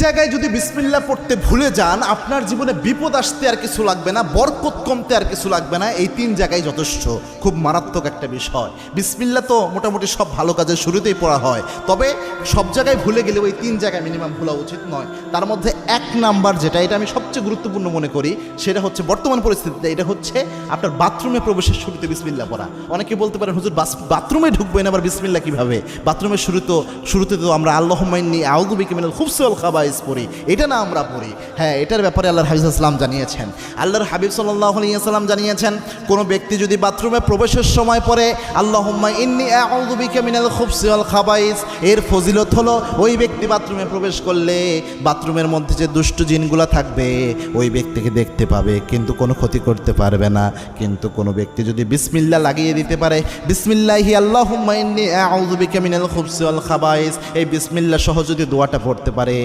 জায়গায় যদি বিসমিল্লাহ পড়তে ভুলে যান, আপনার জীবনে বিপদ আসতে আর কিছু লাগবে না, বরকত কমতে আর কিছু লাগবে না। এই 3 জায়গায় যথেষ্ট। খুব মারাত্মক একটা বিষয়। বিসমিল্লাহ তো মোটামুটি সব ভালো কাজের শুরুতেই পড়া হয়, তবে সব জায়গায় ভুলে গেলেও এই 3 জায়গায় মিনিমাম ভুলা উচিত নয়। তার মধ্যে 1 নাম্বার যেটা, এটা আমি সবচেয়ে গুরুত্বপূর্ণ মনে করি, সেটা হচ্ছে বর্তমান পরিস্থিতিতে এটা হচ্ছে আপনার বাথরুমে প্রবেশের শুরুতে বিসমিল্লাহ পড়া। অনেকে বলতে পারেন, হুজুর বাথরুমে ঢুকবেন আবার বিসমিল্লাহ কিভাবে? বাথরুমের শুরুতে তো আমরা আল্লাহুম্মা ইন্নী আউযু বিকা মিনাল খুবসি ওয়াল খাবাইস পড়ি, এটা না আমরা পড়ি। হ্যাঁ, এটার ব্যাপারে আল্লাহর হাবিব সাল্লাল্লাহু আলাইহি ওয়াসাল্লাম জানিয়েছেন। আল্লাহর হাবিব সাল্লাল্লাহু আলাইহি ওয়াসাল্লাম জানিয়েছেন, কোনো ব্যক্তি যদি বাথরুমে প্রবেশের সময় পড়ে আল্লাহুম্মা ইন্নী আউযু বিকা মিনাল খুবসি ওয়াল খাবাইস, এর ফজিলত হলো ওই ব্যক্তি বাথরুমে প্রবেশ করলে বাথরুমের মধ্যে যে দুষ্ট জিনগুলো থাকবে ওই ব্যক্তিকে দেখতে পাবে, কিন্তু কোনো ক্ষতি করতে পারবে না। কিন্তু কোনো ব্যক্তি যদি বিসমিল্লাহ লাগিয়ে দিতে পারে, বিসমিল্লাহি আল্লাহুম্মা ইন্নী আউযু বিকা মিনাল খুবসি ওয়াল খাবাইস, এই বিসমিল্লাহ সহ যদি দোয়াটা পড়তে পারে,